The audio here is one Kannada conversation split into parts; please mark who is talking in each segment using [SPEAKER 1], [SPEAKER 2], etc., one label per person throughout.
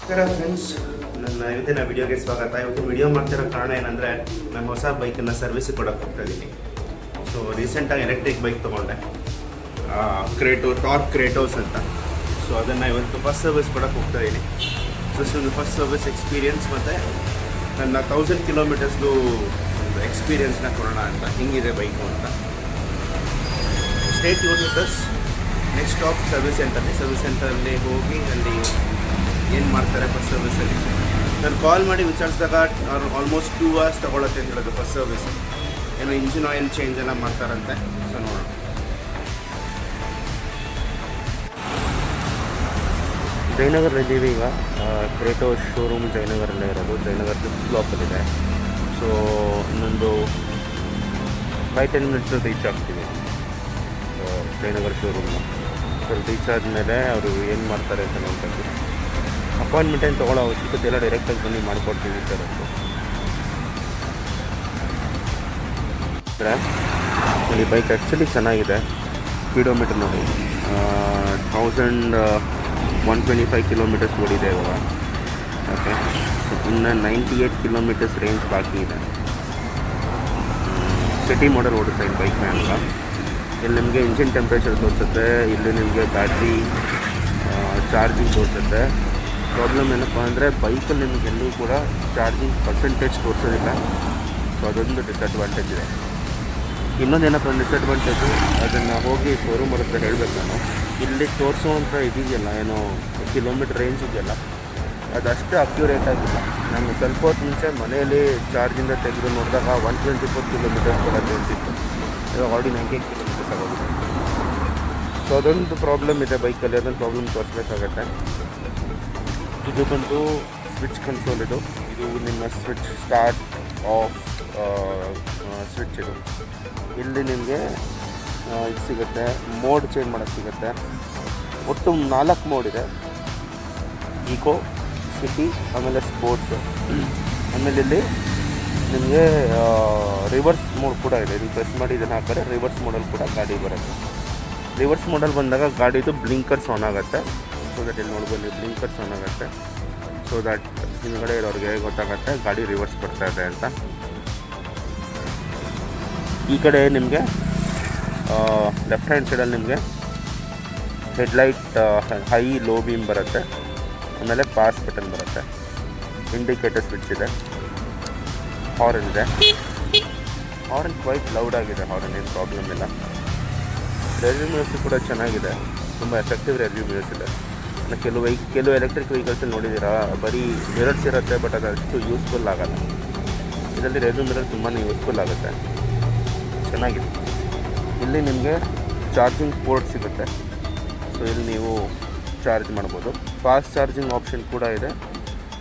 [SPEAKER 1] ನಮಸ್ಕಾರ ಫ್ರೆಂಡ್ಸ್, ನನ್ನ ಇವತ್ತಿನ ವಿಡಿಯೋಗೆ ಸ್ವಾಗತ. ಇವತ್ತು ವಿಡಿಯೋ ಮಾಡ್ತಿರೋ ಕಾರಣ ಏನಂದರೆ, ನಾನು ಹೊಸ ಬೈಕನ್ನು ಸರ್ವಿಸಿಗೆ ಕೊಡೋಕ್ಕೆ ಹೋಗ್ತಾ ಇದ್ದೀನಿ. ಸೊ ರೀಸೆಂಟಾಗಿ ಎಲೆಕ್ಟ್ರಿಕ್ ಬೈಕ್ ತೊಗೊಂಡೆ, ಟಾರ್ಕ್ ಕ್ರೇಟೋಸ್ ಅಂತ. ಸೊ ಅದನ್ನು ಇವತ್ತು ಫಸ್ಟ್ ಸರ್ವಿಸ್ ಕೊಡೋಕ್ಕೆ ಹೋಗ್ತಾ ಇದ್ದೀನಿ. ಸೊ ಫಸ್ಟ್ ಸರ್ವಿಸ್ ಎಕ್ಸ್ಪೀರಿಯನ್ಸ್ ಮತ್ತು ನನ್ನ 1000 ಕಿಲೋಮೀಟರ್ಸ್ದು ಒಂದು ಎಕ್ಸ್ಪೀರಿಯನ್ಸ್ನ ಕೊಡೋಣ ಅಂತ, ಹಿಂಗಿದೆ ಬೈಕು ಅಂತ. Stay tune with us. Next stop service ಸೆಂಟರಲ್ಲಿ ಹೋಗಿ ಅಲ್ಲಿ ಏನು ಮಾಡ್ತಾರೆ ಫಸ್ಟ್ ಸರ್ವಿಸಲ್ಲಿ. ನಾನು ಕಾಲ್ ಮಾಡಿ ವಿಚಾರಿಸಿದಾಗ ಅವ್ರು ಆಲ್ಮೋಸ್ಟ್ 2 hours ತೊಗೊಳತ್ತೆ ಅಂತ ಹೇಳೋದು ಫಸ್ಟ್ ಸರ್ವಿಸ್. ಏನೋ ಇಂಜಿನ್ ಆಯಿಲ್ ಚೇಂಜ್ ಎಲ್ಲ ಮಾಡ್ತಾರಂತೆ. ಸೊ ನೋಡೋಣ. ಜಯನಗರಲ್ಲಿದ್ದೀವಿ ಈಗ. ಕ್ರೇಟೋ ಶೋರೂಮ್ ಜಯನಗರಲ್ಲೇ ಇರೋದು. ಜಯನಗರ 5th ಬ್ಲಾಕಲ್ಲಿದೆ. ಸೊ ಇನ್ನೊಂದು 5-10 ಮಿನಿಟ್ಸ್ ರೀಚ್ ಆಗ್ತೀವಿ ಜಯನಗರ ಶೋರೂಮ್ನ. ಸೊ ರೀಚ್ ಆದಮೇಲೆ ಅವರು ಏನು ಮಾಡ್ತಾರೆ ಅಂತ ನೋಡ್ಬೇಕು. ಅಪಾಯಿಂಟ್ಮೆಂಟ್ ಏನು ತೊಗೊಳ್ಳೋ ಅವಶ್ಯಕತೆ ಎಲ್ಲ ಡೈರೆಕ್ಟಾಗಿ ಬಂದು ಮಾಡಿಕೊಡ್ತೀವಿ ಸರ್ ಅಂತ. ಈ ಬೈಕ್ ಆ್ಯಕ್ಚುಲಿ ಚೆನ್ನಾಗಿದೆ. ಸ್ಪೀಡೋಮೀಟರ್ ನೋಡಿ 1125 ಕಿಲೋಮೀಟರ್ಸ್ ಓಡಿದೆ ಇವಾಗ. ಓಕೆ, ಇನ್ನು 98 ಕಿಲೋಮೀಟರ್ಸ್ ರೇಂಜ್ ಬಾಕಿ ಇದೆ. ಸಿಟಿ ಮಾಡಲ್ ಓಡುತ್ತೆ ಈ ಬೈಕ್ನ ಅಂತ. ಇಲ್ಲಿ ನಿಮಗೆ ಇಂಜಿನ್ ಟೆಂಪ್ರೇಚರ್ ತೋರಿಸುತ್ತೆ, ಇಲ್ಲಿ ನಿಮಗೆ ಬ್ಯಾಟ್ರಿ ಚಾರ್ಜಿಂಗ್ ತೋರಿಸುತ್ತೆ. ಪ್ರಾಬ್ಲಮ್ ಏನಪ್ಪ ಅಂದರೆ ಬೈಕಲ್ಲಿ ನಿಮಗೆ ಎಲ್ಲೂ ಕೂಡ ಚಾರ್ಜಿಂಗ್ ಪರ್ಸೆಂಟೇಜ್ ತೋರಿಸೋದಿಲ್ಲ. ಸೊ ಅದೊಂದು ಡಿಸಡ್ವಾಂಟೇಜ್ ಇದೆ. ಇನ್ನೊಂದೇನಪ್ಪ ಡಿಸಡ್ವಾಂಟೇಜು, ಅದನ್ನು ಹೋಗಿ ಶೋರೂಮ್ ಹತ್ರ ಹೇಳಬೇಕು ನಾನು. ಇಲ್ಲಿ ತೋರಿಸೋವಂಥ ಇದೆಯಲ್ಲ, ಏನೋ ಕಿಲೋಮೀಟ್ರ್ ರೇಂಜ್ ಇದೆಯಲ್ಲ, ಅದಷ್ಟು ಅಕ್ಯುರೇಟ್ ಆಗಿಲ್ಲ. ನಾನು ಸ್ವಲ್ಪ ಹೊತ್ತು ಮುಂಚೆ ಮನೆಯಲ್ಲಿ ಚಾರ್ಜಿಂದ ತೆಗೆದು ನೋಡಿದಾಗ 124 ಕಿಲೋಮೀಟರ್ಸ್ ಕೂಡ ತೋರಿಸಿತ್ತು. ಇವಾಗ ಆಲ್ರೆಡಿ 98 ಕಿಲೋಮೀಟರ್ಸ್ ಆಗೋಗಿದೆ. ಸೊ ಅದೊಂದು ಪ್ರಾಬ್ಲಮ್ ಇದೆ ಬೈಕಲ್ಲಿ. ಅದೊಂದು ಪ್ರಾಬ್ಲಮ್ ತೋರಿಸ್ಬೇಕಾಗತ್ತೆ. ಇದು ಬಂದು ಸ್ವಿಚ್ ಕನ್ಸೋಲ್. ಇದು ನಿಮ್ಮ ಸ್ವಿಚ್ ಸ್ಟಾರ್ಟ್ ಆಫ್ ಸ್ವಿಚ್. ಇದು ಇಲ್ಲಿ ನಿಮಗೆ ಇದು ಸಿಗುತ್ತೆ, ಮೋಡ್ ಚೇಂಜ್ ಮಾಡೋಕ್ಕೆ ಸಿಗುತ್ತೆ. ಒಟ್ಟು 4 ಮೋಡ್ ಇದೆ: ಈಕೋ, ಸಿಟಿ, ಆಮೇಲೆ ಸ್ಪೋರ್ಟ್ಸ್. ಆಮೇಲೆ ಇಲ್ಲಿ ನಿಮಗೆ ರಿವರ್ಸ್ ಮೋಡ್ ಕೂಡ ಇದೆ. ಇದು ಪ್ರೆಸ್ ಮಾಡಿ ಇದನ್ನು ಹಾಕಿದ್ರೆ ರಿವರ್ಸ್ ಮೋಡಲ್ಲಿ ಕೂಡ ಗಾಡಿ ಬರುತ್ತೆ. ರಿವರ್ಸ್ ಮೋಡಲ್ಲಿ ಬಂದಾಗ ಗಾಡಿದು ಬ್ಲಿಂಕರ್ಸ್ ಆನ್ ಆಗುತ್ತೆ. ಸೊ ದಟ್ ಇಲ್ಲಿ ನೋಡ್ಬೋದು, ಬ್ಲಿಂಕರ್ಸ್ ಆನ್ ಆಗುತ್ತೆ. ಸೊ ದಟ್ ಹಿಂದ್ಗಡೆ ಇರೋರಿಗೆ ಗೊತ್ತಾಗುತ್ತೆ ಗಾಡಿ ರಿವರ್ಸ್ ಬರ್ತಾ ಇದೆ ಅಂತ. ಈ ಕಡೆ ನಿಮಗೆ ಲೆಫ್ಟ್ ಹ್ಯಾಂಡ್ ಸೈಡಲ್ಲಿ ನಿಮಗೆ ಹೆಡ್ಲೈಟ್ ಹೈ ಲೋ ಬೀಮ್ ಬರುತ್ತೆ. ಆಮೇಲೆ ಪಾಸ್ ಬಟನ್ ಬರುತ್ತೆ. ಇಂಡಿಕೇಟರ್ ಸ್ವಿಚ್ ಇದೆ. ಹಾರ್ನ್ ಇದೆ. ಹಾರ್ನ್ ಕ್ವೈಟ್ ಲೌಡ್ ಆಗಿದೆ. ಹಾರ್ನ್ ಏನು ಪ್ರಾಬ್ಲಮ್ ಇಲ್ಲ. ರಿವ್ಯೂ ಮಿರರ್ಸ್ ಕೂಡ ಚೆನ್ನಾಗಿದೆ. ತುಂಬ ಎಫೆಕ್ಟಿವ್ ರಿವ್ಯೂ ಮಿರರ್ಸ್ ಇದೆ. ಕೆಲವು ಎಲೆಕ್ಟ್ರಿಕ್ ವೆಹಿಕಲ್ಸಲ್ಲಿ ನೋಡಿದ್ದೀರಾ, ಬರೀ ಮಿರರ್ಸ್ ಇರುತ್ತೆ, ಬಟ್ ಅದಷ್ಟು ಯೂಸ್ಫುಲ್ ಆಗೋಲ್ಲ. ಇದರಲ್ಲಿ ರಿವ್ಯೂ ಮಿರರ್ ತುಂಬಾ ಯೂಸ್ಫುಲ್ ಆಗುತ್ತೆ. ಚೆನ್ನಾಗಿದೆ. ಇಲ್ಲಿ ನಿಮಗೆ ಚಾರ್ಜಿಂಗ್ ಪೋರ್ಟ್ ಸಿಗುತ್ತೆ. ಸೊ ಇಲ್ಲಿ ನೀವು ಚಾರ್ಜ್ ಮಾಡ್ಬೋದು. ಫಾಸ್ಟ್ ಚಾರ್ಜಿಂಗ್ ಆಪ್ಷನ್ ಕೂಡ ಇದೆ.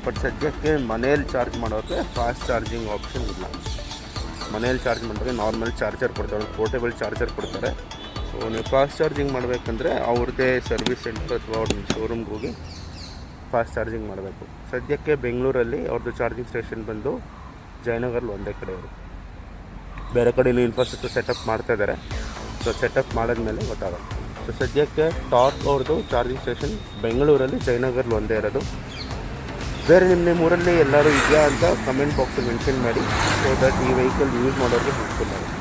[SPEAKER 1] ಬಟ್ ಸದ್ಯಕ್ಕೆ ಮನೇಲಿ ಚಾರ್ಜ್ ಮಾಡೋಕ್ಕೆ ಫಾಸ್ಟ್ ಚಾರ್ಜಿಂಗ್ ಆಪ್ಷನ್ ಇಲ್ಲ. ಮನೇಲಿ ಚಾರ್ಜ್ ಮಾಡೋಕ್ಕೆ ನಾರ್ಮಲ್ ಚಾರ್ಜರ್ ಕೊಡ್ತಾರೆ, ಪೋರ್ಟೇಬಲ್ ಚಾರ್ಜರ್ ಕೊಡ್ತಾರೆ. ಸೊ ನೀವು ಫಾಸ್ಟ್ ಚಾರ್ಜಿಂಗ್ ಮಾಡಬೇಕಂದ್ರೆ ಅವ್ರದ್ದೇ ಸರ್ವಿಸ್ ಸೆಂಟರ್ ಅಥವಾ ಅವ್ರ ಶೋರೂಮ್ಗೆ ಹೋಗಿ ಫಾಸ್ಟ್ ಚಾರ್ಜಿಂಗ್ ಮಾಡಬೇಕು. ಸದ್ಯಕ್ಕೆ ಬೆಂಗಳೂರಲ್ಲಿ ಅವ್ರದ್ದು ಚಾರ್ಜಿಂಗ್ ಸ್ಟೇಷನ್ ಬಂದು ಜಯನಗರಲ್ಲಿ ಒಂದೇ ಕಡೆ ಅವರು. ಬೇರೆ ಕಡೆ ಇನ್ಫ್ರಾಸ್ಟ್ರಕ್ಚರ್ ಸೆಟಪ್ ಮಾಡ್ತಾಯಿದ್ದಾರೆ. ಸೊ ಸೆಟಪ್ ಮಾಡಿದ್ಮೇಲೆ ಗೊತ್ತಾಗುತ್ತೆ. ಸೊ ಸದ್ಯಕ್ಕೆ ಟಾರ್ಕ್ ಅವ್ರದ್ದು ಚಾರ್ಜಿಂಗ್ ಸ್ಟೇಷನ್ ಬೆಂಗಳೂರಲ್ಲಿ ಜಯನಗರಲ್ಲಿ ಒಂದೇ ಇರೋದು. ಬೇರೆ ನಿಮ್ಮ ಊರಲ್ಲಿ ಎಲ್ಲರೂ ಇದೆಯಾ ಅಂತ ಕಮೆಂಟ್ ಬಾಕ್ಸಲ್ಲಿ ಮೆನ್ಷನ್ ಮಾಡಿ. ಸೊ ದಟ್ ಈ ವೆಹಿಕಲ್ ಯೂಸ್ ಮಾಡೋರಿಗೆ ಯೂಸ್ಫುಲ್ ಆಗುತ್ತೆ.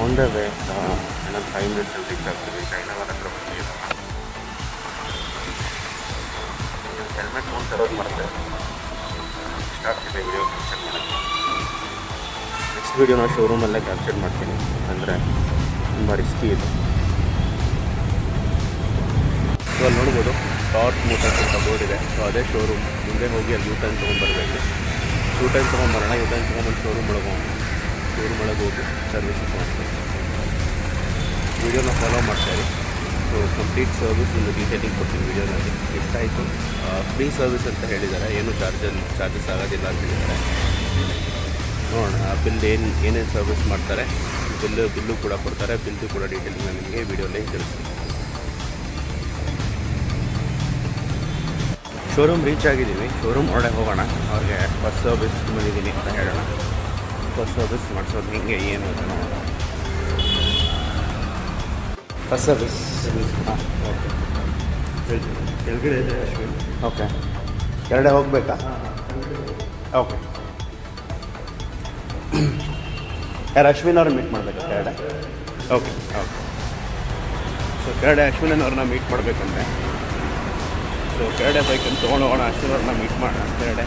[SPEAKER 1] ಆನ್ ದ ವೇ ಇನ್ನೊಂದು 5 ಮಿನಿಟ್ಸಲ್ಲಿ ರೀಚ್ ಆಗ್ತೀವಿ. ಜಯನಗರ ಹತ್ರ ಬಂದಿದ್ದೀವಿ. ಹೆಲ್ಮೆಟ್ ಫೋನ್ ತರೋದು ಮಾಡ್ತೇವೆ. ಇಷ್ಟ ಆಗ್ತಿದೆ ವಿಡಿಯೋ ಕ್ಯಾಪ್ಚರ್ ಮಾಡೋಕ್ಕೆ. ನೆಕ್ಸ್ಟ್ ವೀಡಿಯೋನ ಶೋರೂಮಲ್ಲೇ ಕ್ಯಾಪ್ಚರ್ ಮಾಡ್ತೀನಿ, ಅಂದರೆ ತುಂಬ ರಿಸ್ಕಿ ಇದೆ. ಸೊ ಅಲ್ಲಿ ನೋಡ್ಬೋದು ಟಾರ್ಕ್ ಮೋಟರ್ಸ್ ಅಂತ ಬೋರ್ಡ್ ಇದೆ. ಸೊ ಅದೇ ಶೋರೂಮ್. ಮುಂದೆ ಹೋಗಿ ಅಲ್ಲಿ ಯೂಟರ್ನ್ ತೊಗೊಂಡ್ಬರ್ಬೇಕು. ಯೂಟರ್ನ್ ತೊಗೊಂಬರೋಣ. ಯೂಟರ್ನ್ ತೊಗೊಂಬಂದು ಶೋರೂಮ್ ಒಳಗೆ ಹೋಗಿ ಸರ್ವಿಸ್ ಮಾಡ್ತೀವಿ. ವೀಡಿಯೋನ ಫಾಲೋ ಮಾಡ್ತಾಯಿರಿ. ಸೊ ಕಂಪ್ಲೀಟ್ ಸರ್ವಿಸ್ ಒಂದು ಡೀಟೇಲಿಂಗ್ ಕೊಡ್ತೀನಿ ವೀಡಿಯೋನಲ್ಲಿ. ಎಷ್ಟಾಯಿತು. ಫ್ರೀ ಸರ್ವಿಸ್ ಅಂತ ಹೇಳಿದ್ದಾರೆ, ಏನು ಚಾರ್ಜಸ್ ಆಗೋದಿಲ್ಲ ಅಂತ ಹೇಳಿದ್ದಾರೆ. ನೋಡೋಣ ಬಿಲ್ ಏನೇನು ಸರ್ವಿಸ್ ಮಾಡ್ತಾರೆ. ಬಿಲ್ಲು ಕೂಡ ಕೊಡ್ತಾರೆ. ಬಿಲ್ದು ಕೂಡ ಡೀಟೇಲಿಂಗ್ ನಿಮಗೆ ವೀಡಿಯೋಲ್ಲೇ ತಿಳಿಸ್ತೀನಿ. ಶೋರೂಮ್ ರೀಚ್ ಆಗಿದ್ದೀವಿ. ಶೋರೂಮ್ ಒಳಗೆ ಹೋಗೋಣ. ಅವ್ರಿಗೆ ಫಸ್ಟ್ ಸರ್ವಿಸ್ ಬಂದಿದ್ದೀನಿ ಅಂತ ಹೇಳೋಣ. ಫಸ್ಟ್ ಸರ್ವಿಸ್ ಮಾಡಿಸೋದು ಹಿಂಗೆ ಏನು ಅಂತ ನೋಡೋಣ. First service. ಹಾಂ,
[SPEAKER 2] ಓಕೆ. ಕೆಳಗಡೆ ಇದೆ ಅಶ್ವಿನ್.
[SPEAKER 1] ಓಕೆ. ಕೆಳಗಡೆ ಹೋಗಬೇಕಾ? ಓಕೆ. ಯಾರು ಅಶ್ವಿನ್ ಅವ್ರನ್ನ ಮೀಟ್ ಮಾಡಬೇಕಾ ಕೆಳಗಡೆ? Okay okay. ಸೊ ಕೆಳಗಡೆ ಅಶ್ವಿನ್ ಅವ್ರನ್ನ ಮೀಟ್ ಮಾಡಬೇಕಂದ್ರೆ ಸೊ ಕೆಳಗಡೆ ಬೈಕನ್ನು ತೊಗೊಂಡೋಗೋಣ, ಅಶ್ವಿನ್ ಅವ್ರನ್ನ ಮೀಟ್ ಮಾಡೋಣ. ಕೆಳಗಡೆ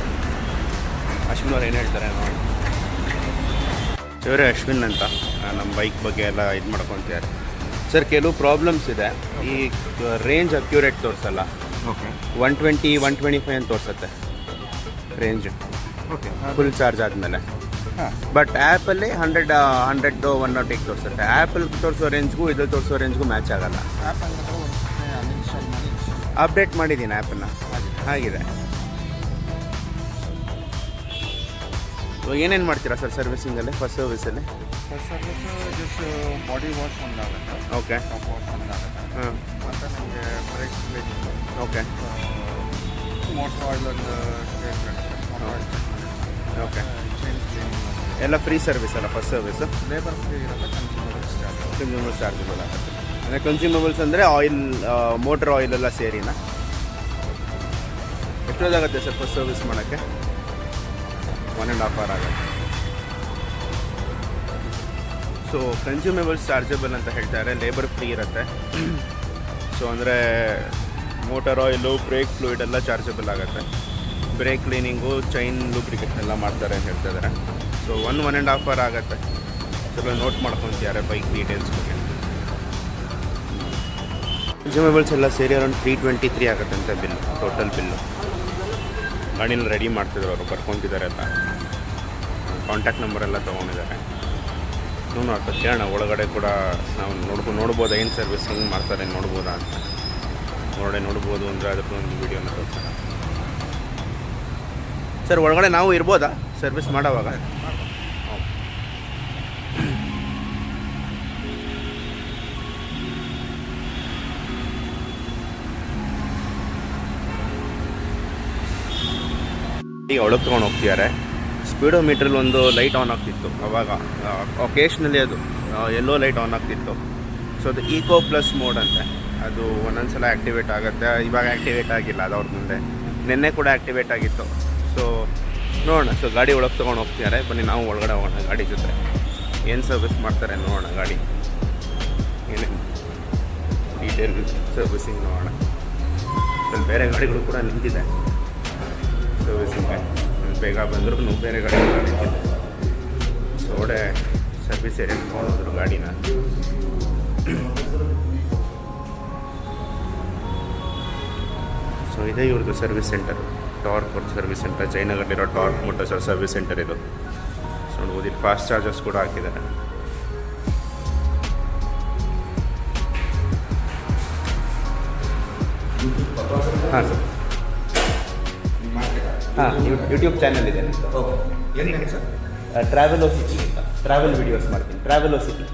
[SPEAKER 1] ಅಶ್ವಿನ್ ಅವ್ರು ಏನು ಹೇಳ್ತಾರೆ ನೋಡಿ. ಇವರೇ ಅಶ್ವಿನ್ ಅಂತ ನಮ್ಮ ಬೈಕ್ ಬಗ್ಗೆ ಎಲ್ಲ ಇದು ಮಾಡ್ಕೊತಿದ್ದಾರೆ. ಸರ್, ಕೆಲವು ಪ್ರಾಬ್ಲಮ್ಸ್ ಇದೆ. ಈ ರೇಂಜ್ ಅಕ್ಯುರೇಟ್ ತೋರಿಸಲ್ಲ.
[SPEAKER 2] ಓಕೆ.
[SPEAKER 1] 120, 125 ಅಂತ ತೋರಿಸುತ್ತೆ ರೇಂಜು
[SPEAKER 2] ಓಕೆ.
[SPEAKER 1] ಫುಲ್ ಚಾರ್ಜ್ ಆದಮೇಲೆ.
[SPEAKER 2] ಹಾಂ.
[SPEAKER 1] ಬಟ್ ಆ್ಯಪಲ್ಲಿ 100, 100 ತೋರಿಸುತ್ತೆ. ಆ್ಯಪಲ್ಲಿ ತೋರಿಸೋ ರೇಂಜ್ಗೂ ಇದು ತೋರಿಸೋ ರೇಂಜ್ಗೂ ಮ್ಯಾಚ್ ಆಗಲ್ಲ.
[SPEAKER 2] ಆ್ಯಪ್ ಅಂದರೆ ಒಂದು ಅನ್ಇನ್ಸ್ಟಾಲ್ ಮಾಡಿ
[SPEAKER 1] ಅಪ್ಡೇಟ್ ಮಾಡಿದ್ದೀನಿ ಆ್ಯಪನ್ನು, ಆಗಿದೆ. ಏನೇನು ಮಾಡ್ತೀರಾ ಸರ್ ಸರ್ವಿಸಿಂಗಲ್ಲಿ, ಫಸ್ಟ್ ಸರ್ವಿಸಲ್ಲಿ?
[SPEAKER 2] First service just body wash ಒಂದಾಗುತ್ತೆ.
[SPEAKER 1] ಓಕೆ.
[SPEAKER 2] ಟಾಪ್ ವಾಶ್ ಒಂದಾಗುತ್ತೆ.
[SPEAKER 1] ಹಾಂ.
[SPEAKER 2] ಮತ್ತು ನಮಗೆ brake cleaning,
[SPEAKER 1] okay
[SPEAKER 2] motor oil ಒಂದು ಚೇಂಜ್ ಆಗುತ್ತೆ. ಮೋಟ್ರ್ ಆಯಿಲ್ ಚೆಕ್ ಮಾಡಿ.
[SPEAKER 1] ಓಕೆ.
[SPEAKER 2] ಚೇಂಜ್ ಕ್ಲೀನಿಂಗ್
[SPEAKER 1] ಎಲ್ಲ ಫ್ರೀ ಸರ್ವಿಸ್ ಅಲ್ಲ ಫಸ್ಟ್ ಸರ್ವಿಸು?
[SPEAKER 2] ಲೇಬರ್ ಫ್ರೀ ಇರುತ್ತೆ.
[SPEAKER 1] ಕನ್ಸ್ಯೂಮರ್ಸ್ ಚಾರ್ಜಬಲ್ ಆಗುತ್ತೆ. ಅಂದರೆ ಕನ್ಸ್ಯೂಮಬಲ್ಸ್ ಅಂದರೆ ಆಯಿಲ್, ಮೋಟ್ರ್ ಆಯಿಲ್ ಎಲ್ಲ ಸೇರಿನಾ? ಎಷ್ಟೊತ್ತಾಗುತ್ತೆ ಸರ್ ಫಸ್ಟ್ ಸರ್ವಿಸ್ ಮಾಡೋಕ್ಕೆ? 1.5 hour ಆಗುತ್ತೆ. ಸೊ ಕನ್ಸ್ಯೂಮೇಬಲ್ಸ್ ಚಾರ್ಜಬಲ್ ಅಂತ ಹೇಳ್ತಾರೆ, ಲೇಬರ್ ಫ್ರೀ ಇರುತ್ತೆ. ಸೊ ಅಂದರೆ ಮೋಟರ್ ಆಯಿಲು, ಬ್ರೇಕ್ ಫ್ಲೂಯಿಡ್ ಎಲ್ಲ ಚಾರ್ಜಬಲ್ ಆಗುತ್ತೆ. ಬ್ರೇಕ್ ಕ್ಲೀನಿಂಗು, ಚೈನ್ ಲೂಬ್ರಿಕೇಷನ್ ಎಲ್ಲ ಮಾಡ್ತಾರೆ ಅಂತ ಹೇಳ್ತಿದ್ದಾರೆ. ಸೊ 1.5 hour ಆಗುತ್ತೆ. ಸ್ವಲ್ಪ ನೋಟ್ ಮಾಡ್ಕೊತಿದ್ದಾರೆ ಬೈಕ್ ಡೀಟೇಲ್ಸ್ ಬಗ್ಗೆ. ಕನ್ಸ್ಯೂಮೇಬಲ್ಸ್ ಎಲ್ಲ ಸೇರಿ ಅರೌಂಡ್ 323 ಆಗುತ್ತಂತೆ ಬಿಲ್ಲು, ಟೋಟಲ್ ಬಿಲ್ಲು. ಗಾಡಿನ ರೆಡಿ ಮಾಡ್ತಿದ್ರು ಅವರು, ಬರ್ಕೊತಿದ್ದಾರೆ ಎಲ್ಲ. ಕಾಂಟ್ಯಾಕ್ಟ್ ನಂಬರ್ ಎಲ್ಲ ತೊಗೊಂಡಿದ್ದಾರೆ. ನೋಡೋಣ, ಕೇಳೋಣ ಒಳಗಡೆ ಕೂಡ ನಾವು ನೋಡ್ಬೋದು ಏನು ಸರ್ವಿಸ್ ಹೆಂಗೆ ಮಾಡ್ತಾರೆ ನೋಡ್ಬೋದಾ ಅಂತ. ಒಳಗಡೆ ನೋಡ್ಬೋದು ಅಂದರೆ ಅದಕ್ಕೆ ಒಂದು ವೀಡಿಯೋನ ತೋರಿಸೋಣ. ಸರ್, ಒಳಗಡೆ ನಾವು ಇರ್ಬೋದಾ ಸರ್ವಿಸ್ ಮಾಡೋವಾಗ? ಈಗ ಒಳಗೆ ತೊಗೊಂಡು ಹೋಗ್ತಿದ್ದಾರೆ. ಸ್ಪೀಡೋ ಮೀಟ್ರಲ್ಲಿ ಒಂದು ಲೈಟ್ ಆನ್ ಆಗ್ತಿತ್ತು ಅವಾಗ, ಒಕೇಶ್ನಲ್ಲಿ ಅದು ಎಲ್ಲೋ ಲೈಟ್ ಆನ್ ಆಗ್ತಿತ್ತು. ಸೊ ಅದು ಈಕೋ ಪ್ಲಸ್ ಮೋಡ್ ಅಂತೆ, ಅದು ಒಂದೊಂದು ಸಲ ಆ್ಯಕ್ಟಿವೇಟ್ ಆಗುತ್ತೆ. ಇವಾಗ ಆ್ಯಕ್ಟಿವೇಟ್ ಆಗಿಲ್ಲ, ಅದು ಅವ್ರ ಮುಂದೆ. ನಿನ್ನೆ ಕೂಡ ಆ್ಯಕ್ಟಿವೇಟ್ ಆಗಿತ್ತು. ಸೊ ನೋಡೋಣ. ಸೊ ಗಾಡಿ ಒಳಗೆ ತೊಗೊಂಡು ಹೋಗ್ತಿದ್ದಾರೆ. ಬನ್ನಿ ನಾವು ಒಳಗಡೆ ಹೋಗೋಣ ಗಾಡಿ ಜೊತೆ. ಏನು ಸರ್ವಿಸ್ ಮಾಡ್ತಾರೆ ನೋಡೋಣ, ಗಾಡಿ ಏನೇನು ಡೀಟೇಲ್ ಸರ್ವಿಸಿಂಗ್ ನೋಡೋಣ. ಅಲ್ಲಿ ಬೇರೆ ಗಾಡಿಗಳು ಕೂಡ ನಿಂತಿದೆ ಸರ್ವಿಸಿಂಗ್ಗೆ. ಬೇಗ ಬಂದರೂ ಬೇರೆ ಗಾಡಿಗಳು ನಿಂತಿದೆ. ಸೊ ಒಳ್ಳೆ ಸರ್ವಿಸ್ ಏರಿಯಾಗೆ ತೊಗೊಂಡೋದ್ರು ಗಾಡಿನ. ಸೊ ಇದೇ ಇವ್ರದ್ದು service centre, Torq service centre, ಜಯನಗರಲ್ಲಿರೋ ಟಾರ್ಕ್ ಮೋಟರ್ಸ್ ಸರ್ವಿಸ್ ಸೆಂಟರ್ ಇದು. ಸೊ ನೋಡ್ಬೋದು, ಇಲ್ಲಿ ಫಾಸ್ಟ್ ಚಾರ್ಜಸ್ ಕೂಡ ಹಾಕಿದ್ದಾರೆ. ಹಾಂ ಸರ್. ಹಾಂ, ಯೂಟ್ಯೂಬ್ ಚಾನಲ್ ಇದೆ
[SPEAKER 2] ಏನು ಸರ್?
[SPEAKER 1] ಟ್ರಾವೆಲೋಸಿಟಿ ಅಂತ, ಟ್ರಾವೆಲ್ ವೀಡಿಯೋಸ್ ಮಾಡ್ತೀನಿ. ಟ್ರಾವೆಲೋಸಿಟಿ.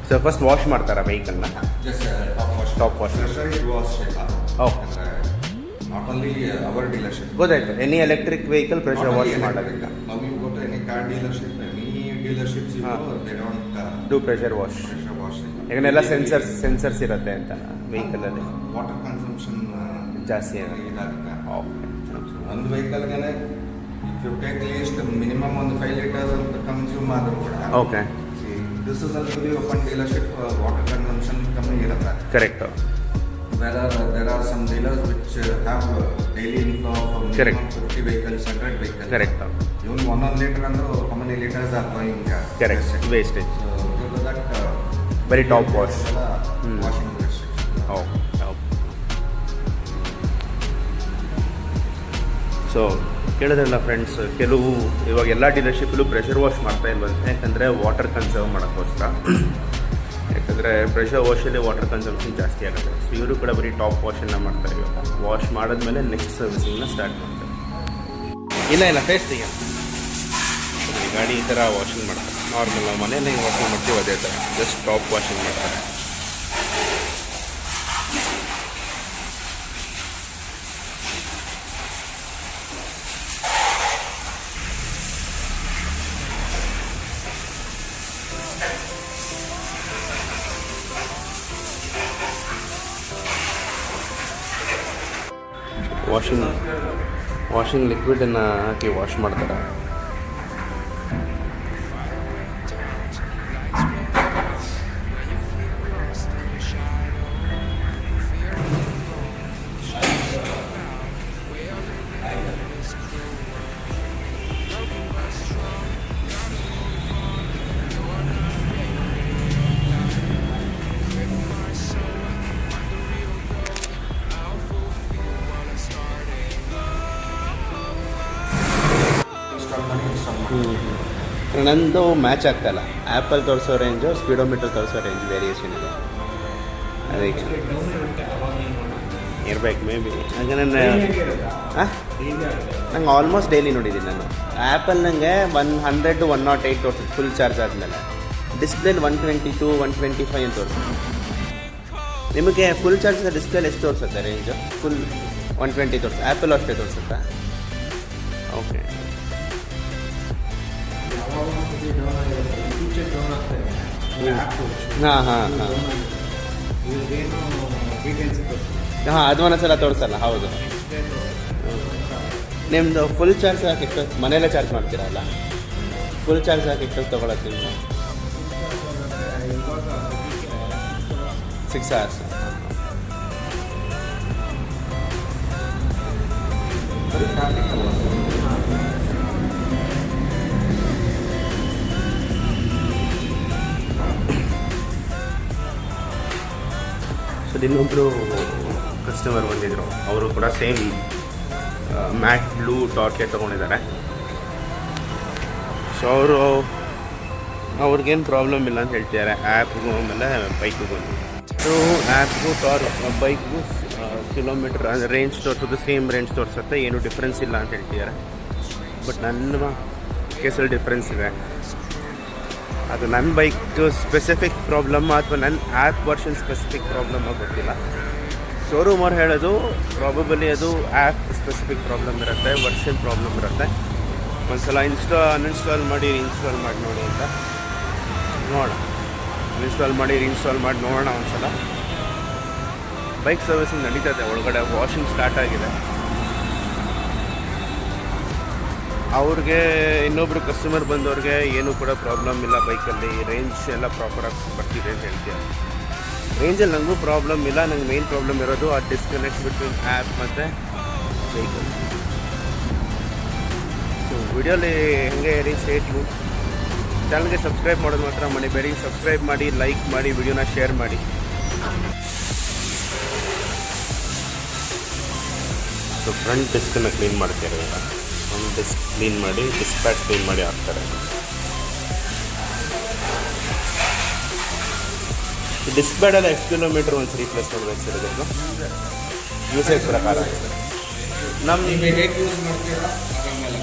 [SPEAKER 1] ಸೊ ಫಸ್ಟ್ ವಾಶ್ ಮಾಡ್ತಾರಾ ಬೈಕನ್ನು? Top wash. Okay.
[SPEAKER 2] Not only our dealership.
[SPEAKER 1] ಗೊತ್ತಾಯ್ತು. Any electric vehicle pressure wash ಮಾಡೋದಿಲ್ಲ.
[SPEAKER 2] Now you go to any car dealership, any dealerships you go, they don't
[SPEAKER 1] do pressure wash.
[SPEAKER 2] pressure washing.
[SPEAKER 1] ಈಗನೆಲ್ಲ ಸೆನ್ಸರ್ಸ್ ಇರುತ್ತೆ ಅಂತ ವೆಹಿಕಲಲ್ಲಿ.
[SPEAKER 2] Water consumption
[SPEAKER 1] ಜಾಸ್ತಿ ಆಗುತ್ತೆ.
[SPEAKER 2] ಇದಾಗುತ್ತೆ.
[SPEAKER 1] ಓಕೆ.
[SPEAKER 2] ಒಂದು ವೆಹಿಕಲ್ಗೆ if you take least minimum ಒಂದು 5 ಲೀಟರ್ಸ್ ಅಂತ ಕನ್ಸ್ಯೂಮ್ ಆದರೂ ಕೂಡ.
[SPEAKER 1] Okay.
[SPEAKER 2] This is also open dealership, water consumption ಕಮ್ಮಿ ಇರುತ್ತೆ.
[SPEAKER 1] Correct.
[SPEAKER 2] There are some dealers which have daily inflow of minimum 50 vehicles, 100 vehicles.
[SPEAKER 1] Correct.
[SPEAKER 2] Even 1 liter and how many liters are going?
[SPEAKER 1] Correct. Wastage.
[SPEAKER 2] So due to that,
[SPEAKER 1] Very top wash.
[SPEAKER 2] Washing restriction.
[SPEAKER 1] Oh. So ಕೇಳಿದ್ರಲ್ಲ ಫ್ರೆಂಡ್ಸ್, ಕೆಲವು ಇವಾಗ ಎಲ್ಲ ಡೀಲರ್ಶಿಪ್ಪಲ್ಲೂ ಪ್ರೆಷರ್ ವಾಶ್ ಮಾಡ್ತಾ ಇಲ್ವಂತೆ. ಯಾಕಂದರೆ ವಾಟರ್ ಕನ್ಸರ್ವ್ ಮಾಡೋಕ್ಕೋಸ್ಕರ. ಯಾಕಂದರೆ ಪ್ರೆಷರ್ ವಾಶಲ್ಲಿ ವಾಟರ್ ಕನ್ಸಂಪ್ಷನ್ ಜಾಸ್ತಿ ಆಗುತ್ತೆ. ಸೊ ಇವರು ಕೂಡ ಬರೀ ಟಾಪ್ ವಾಶನ್ನು ಮಾಡ್ತಾರೆ. ಇವಾಗ ವಾಶ್ ಮಾಡಿದ್ಮೇಲೆ ನೆಕ್ಸ್ಟ್ ಸರ್ವಿಸಿಂಗ್ನ ಸ್ಟಾರ್ಟ್ ಮಾಡ್ತಾರೆ. ಇಲ್ಲ ಫೇಸ್ ತೆಗೆ ಗಾಡಿ ಈ ಥರ ವಾಷಿಂಗ್ ಮಾಡ್ತಾರೆ. ನಾರ್ಮಲ್ ನಾವು ಮನೇಲಿ ಹೆಂಗೆ ವಾಷಿಂಗ್ ಮಾಡ್ತೀವಿ ಅದೇ ಥರ, ಜಸ್ಟ್ ಟಾಪ್ ವಾಷಿಂಗ್ ಮಾಡ್ತಾರೆ. ವಾಷಿಂಗ್ ಲಿಕ್ವಿಡನ್ನು ಹಾಕಿ ವಾಶ್ ಮಾಡ್ತಾರೆ. ನಂದು ಮ್ಯಾಚ್ ಆಗ್ತಾಯಿಲ್ಲ. ಆ್ಯಪಲ್ ತೋರಿಸೋ ರೇಂಜು ಸ್ಪೀಡೋಮೀಟರ್ ತೋರಿಸೋ ರೇಂಜ್ ವೇರಿಯೇಷನ್ ಇದೆ. ಅದಕ್ಕೆ ಇರ್ಬೇಕು ಮೇ ಬಿ. ಹಾಗೆ ನಂಗೆ ಆಲ್ಮೋಸ್ಟ್ ಡೈಲಿ ನೋಡಿದ್ದೀನಿ ನಾನು. ಆ್ಯಪಲ್ ನನಗೆ 100 to 108 ತೋರಿಸುತ್ತೆ ಫುಲ್ ಚಾರ್ಜ್ ಆದಮೇಲೆ. ಡಿಸ್ಪ್ಲೇಲಿ 122, 125 ಅಂತ ತೋರಿಸುತ್ತೆ. ನಿಮಗೆ ಫುಲ್ ಚಾರ್ಜ್ ಡಿಸ್ಪ್ಲೇಲಿ ಎಷ್ಟು ತೋರಿಸುತ್ತೆ ರೇಂಜು? ಫುಲ್ 120 ತೋರಿಸುತ್ತೆ. ಆ್ಯಪಲ್ ಅಷ್ಟೇ ತೋರಿಸುತ್ತಾ? ಓಕೆ. ಹಾಂ ಅದು ಒಂದೊಂದ್ಸಲ ತೋರಿಸಲ್ಲ. ಹೌದು. ನಿಮ್ಮದು ಫುಲ್ ಚಾರ್ಜ್ ಹಾಕಿ ಎಷ್ಟು ಮನೆಯಲ್ಲೇ ಚಾರ್ಜ್ ಮಾಡ್ತೀರಲ್ಲ? ಫುಲ್ ಚಾರ್ಜ್ ಹಾಕಿ ಎಷ್ಟು ತೊಗೊಳತ್ತೆ ನಿಮ್ಮದು? 6 hours. ಸೊ ಇನ್ನೊಬ್ಬರು ಕಸ್ಟಮರ್ ಬಂದಿದ್ದರು. ಅವರು ಕೂಡ ಸೇಮ್ ಮ್ಯಾಟ್ ಬ್ಲೂ ಟಾರ್ಕೆ ತೊಗೊಂಡಿದ್ದಾರೆ. ಸೊ ಅವ್ರಿಗೇನು ಪ್ರಾಬ್ಲಮ್ ಇಲ್ಲ ಅಂತ ಹೇಳ್ತಿದ್ದಾರೆ. ಆ್ಯಪ್ಗೂ ಆಮೇಲೆ ಬೈಕ್ಗೂ ಬಂದು. ಸೊ ಆ್ಯಪ್ಗೂ ಬೈಕ್ಗೂ ಕಿಲೋಮೀಟ್ರ್ ಅಂದರೆ ರೇಂಜ್ ತೋರಿಸೋದು ಸೇಮ್ ರೇಂಜ್ ತೋರಿಸುತ್ತೆ, ಏನೂ ಡಿಫ್ರೆನ್ಸ್ ಇಲ್ಲ ಅಂತ ಹೇಳ್ತಿದ್ದಾರೆ. ಬಟ್ ನನ್ನ ಕೇಸಲ್ಲಿ ಡಿಫ್ರೆನ್ಸ್ ಇದೆ. ಅದು ನನ್ನ ಬೈಕ್ ಸ್ಪೆಸಿಫಿಕ್ ಪ್ರಾಬ್ಲಮ್ ಅಥವಾ ನನ್ನ ಆ್ಯಪ್ ವರ್ಷನ್ ಸ್ಪೆಸಿಫಿಕ್ ಪ್ರಾಬ್ಲಮ್ ಗೊತ್ತಿಲ್ಲ. ಶೋರೂಮ್ ಅವ್ರು ಹೇಳೋದು ಪ್ರಾಬಬಲಿ ಅದು ಆ್ಯಪ್ ಸ್ಪೆಸಿಫಿಕ್ ಪ್ರಾಬ್ಲಮ್ ಇರುತ್ತೆ, ವರ್ಷನ್ ಪ್ರಾಬ್ಲಮ್ ಇರುತ್ತೆ. ಒಂದ್ಸಲ ಅನ್ಇನ್ಸ್ಟಾಲ್ ಮಾಡಿ ರೀಇನ್ಸ್ಟಾಲ್ ಮಾಡಿ ನೋಡಿ ಅಂತ ನೋಡೋಣ. ಅನ್ಇನ್ಸ್ಟಾಲ್ ಮಾಡಿ ರೀಇನ್ಸ್ಟಾಲ್ ಮಾಡಿ ನೋಡೋಣ ಒಂದ್ಸಲ. ಬೈಕ್ ಸರ್ವಿಸಿಂಗ್ ನಡೀತದೆ, ಒಳಗಡೆ ವಾಷಿಂಗ್ ಸ್ಟಾರ್ಟ್ ಆಗಿದೆ. ಅವ್ರಿಗೆ ಇನ್ನೊಬ್ಬರು ಕಸ್ಟಮರ್ ಬಂದವ್ರಿಗೆ ಏನೂ ಕೂಡ ಪ್ರಾಬ್ಲಮ್ ಇಲ್ಲ ಬೈಕಲ್ಲಿ. ರೇಂಜ್ ಎಲ್ಲ ಪ್ರಾಪರಾಗಿ ಬರ್ತಿದೆ ಅಂತ ಹೇಳ್ತೀವಿ. ರೇಂಜಲ್ಲಿ ನನಗೂ ಪ್ರಾಬ್ಲಮ್ ಇಲ್ಲ. ನಂಗೆ ಮೇನ್ ಪ್ರಾಬ್ಲಮ್ ಇರೋದು ಆ ಡಿಸ್ಕನೆಕ್ಟ್ ಬಿಟ್ವೀನ್ ಆ್ಯಪ್ ಮತ್ತು ವೆಹಿಕಲ್. ಸೊ ವಿಡಿಯೋಲಿ ಹೆಂಗೆ ರೀಚ್ ಆಯಿತು. ಚಾನಲ್ಗೆ ಸಬ್ಸ್ಕ್ರೈಬ್ ಮಾಡೋದು ಮಾತ್ರ ಮರಿಬೇಡಿ. ಸಬ್ಸ್ಕ್ರೈಬ್ ಮಾಡಿ, ಲೈಕ್ ಮಾಡಿ, ವಿಡಿಯೋನ ಶೇರ್ ಮಾಡಿ. ಸೊ ಫ್ರಂಟ್ ಡಿಸ್ಕನ್ನು ಕ್ಲೀನ್ ಮಾಡ್ತಾರೆ. ಫ್ರಂಟ್ ಡಿಸ್ಕ್ ಕ್ಲೀನ್ ಮಾಡಿ, ಡಿಸ್ಕ್ ಪ್ಯಾಡ್ ಕ್ಲೀನ್ ಮಾಡಿ ಹಾಕ್ತಾರೆ. ಡಿಸ್ಕ್ ಪ್ಯಾಡೆಲ್ಲ ಎಷ್ಟು ಕಿಲೋಮೀಟ್ರ್ ಒಂದು ರೀಪ್ಲೇಸ್ ಮಾಡಬೇಕು ಸರ್? ಇದನ್ನು ಯೂಸೇಜ್ ಪ್ರಕಾರ
[SPEAKER 2] ನಮ್ಮ ಹೇಗೆ ಯೂಸ್ ಮಾಡ್ತೀರಾ ಅದರ ಮೇಲೆ.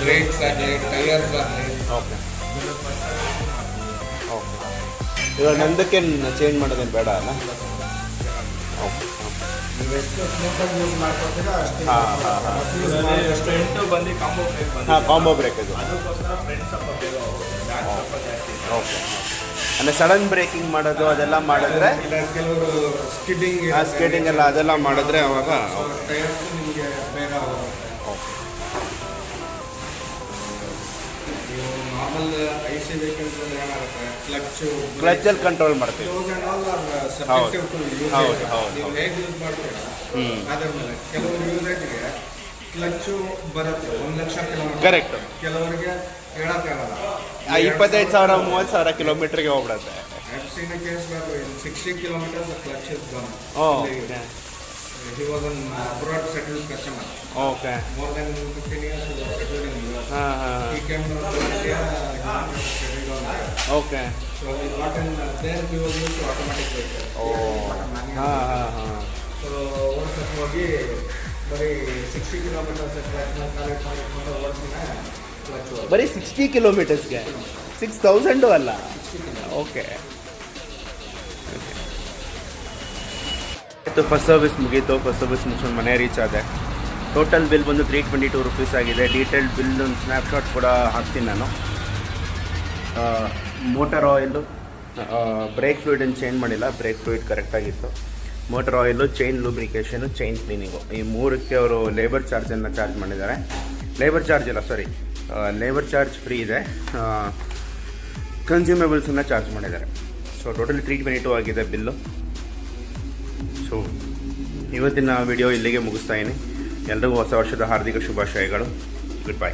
[SPEAKER 2] ಬ್ರೇಕ್ಸ್ ಆಗಲಿ, ಟೈರ್ಸ್ ಆಗಲಿ.
[SPEAKER 1] Okay okay. ಇವಾಗ ನಂದಕ್ಕೆ ಚೇಂಜ್ ಮಾಡೋದೇನು ಬೇಡ ಅಲ್ಲ? ಓಕೆ.
[SPEAKER 2] ನೀವು ಎಷ್ಟು ಸ್ಮೂತಾಗಿ ಯೂಸ್ ಮಾಡ್ಕೊತೀರಾ ಅಷ್ಟೇ.
[SPEAKER 1] ಕಾಂಬೋ ಬ್ರೇಕ್ ಇದು. ಓಕೆ. ಅಂದರೆ ಸಡನ್ ಬ್ರೇಕಿಂಗ್ ಮಾಡೋದು ಅದೆಲ್ಲ ಮಾಡಿದ್ರೆ,
[SPEAKER 2] ಕೆಲವರು
[SPEAKER 1] ಸ್ಕೇಟಿಂಗ್ ಎಲ್ಲ ಅದೆಲ್ಲ ಮಾಡಿದ್ರೆ ಅವಾಗ
[SPEAKER 2] ಟೈರ್ಸ್ ನಿಮಗೆ ಬೇಗ ನಾರ್ಮಲ್ IC ವೆಹಿಕಲ್ಸ್ ಏನಾಗುತ್ತೆ,
[SPEAKER 1] ಕ್ಲಚ್ಚಲ್ಲಿ ಕಂಟ್ರೋಲ್ ಮಾಡ್ತೀವಿ. ಹೌದು ಹೌದು ಹೌದು.
[SPEAKER 2] ನೀವು ಹೇಗೆ ಯೂಸ್ ಮಾಡ್ತೀರಾ ಅದರ ಮೇಲೆ. ಕೆಲವರು ಯೂಸೇಜ್ಗೆ ಕ್ಲಚ್ಚು ಬರುತ್ತೆ 1 ಲಕ್ಷ ಕಿಲೋಮೀಟರ್.
[SPEAKER 1] ಕರೆಕ್ಟ್.
[SPEAKER 2] ಕೆಲವರಿಗೆ ಹೇಳೋಕ್ಕಾಗಲ್ಲ.
[SPEAKER 1] 25,000 30,000 ಕಿಲೋಮೀಟ್ರಿಗೆ ಹೋಗ್ಬಿಡುತ್ತೆ.
[SPEAKER 2] I've seen a case where in 60 kilometers the clutch is gone.
[SPEAKER 1] Oh, okay.
[SPEAKER 2] He was an abroad settled customer.
[SPEAKER 1] Okay.
[SPEAKER 2] More than 15 years he was settled in US. He came to India, he wanted to settle down there.
[SPEAKER 1] Okay.
[SPEAKER 2] So he got in there, he was used to automatic vehicle. So one customer ಬರೀ 60 kilometers clutch ಮೇಲೆ ಕಾಲಿಟ್ಕೊಂಡು ಓಡಿಸಿನ clutch.
[SPEAKER 1] ಬರೀ 60 ಕಿಲೋಮೀಟರ್ಸ್ಗೆ 6,000 ಅಲ್ಲ? ಓಕೆ. ಫಸ್ಟ್ ಸರ್ವಿಸ್ ಮುಗೀತು. ಫಸ್ಟ್ ಸರ್ವಿಸ್ ಮುಗಿಸ್ಕೊಂಡು ಮನೆ ರೀಚ್ ಆದೆ. ಟೋಟಲ್ ಬಿಲ್ ಬಂದು 322 ರುಪೀಸ್ ಆಗಿದೆ. ಡೀಟೇಲ್ಡ್ ಬಿಲ್ ಒಂದು ಸ್ನ್ಯಾಪ್ಶಾಟ್ ಕೂಡ ಹಾಕ್ತೀನಿ ನಾನು. ಮೋಟರ್ ಆಯಿಲು, ಬ್ರೇಕ್ ಫ್ಲೂಯಿಡನ್ನು ಚೇಂಜ್ ಮಾಡಿಲ್ಲ. ಬ್ರೇಕ್ ಫ್ಲೂಯಿಡ್ ಕರೆಕ್ಟಾಗಿತ್ತು. Motor oil, chain lubrication, chain cleaning, ಈ ಮೂರಕ್ಕೆ ಅವರು ಲೇಬರ್ ಚಾರ್ಜನ್ನು ಚಾರ್ಜ್ ಮಾಡಿದ್ದಾರೆ. ಲೇಬರ್ ಚಾರ್ಜ್ ಫ್ರೀ ಇದೆ, ಕನ್ಸ್ಯೂಮೇಬಲ್ಸನ್ನು ಚಾರ್ಜ್ ಮಾಡಿದ್ದಾರೆ. ಸೊ ಟೋಟಲಿ 322 ಆಗಿದೆ ಬಿಲ್ಲು. ಸೊ ಇವತ್ತಿನ ವಿಡಿಯೋ ಇಲ್ಲಿಗೆ ಮುಗಿಸ್ತಾ ಇದ್ದೀನಿ. ಎಲ್ಲರಿಗೂ ಹೊಸ ವರ್ಷದ ಹಾರ್ದಿಕ ಶುಭಾಶಯಗಳು. Good bye.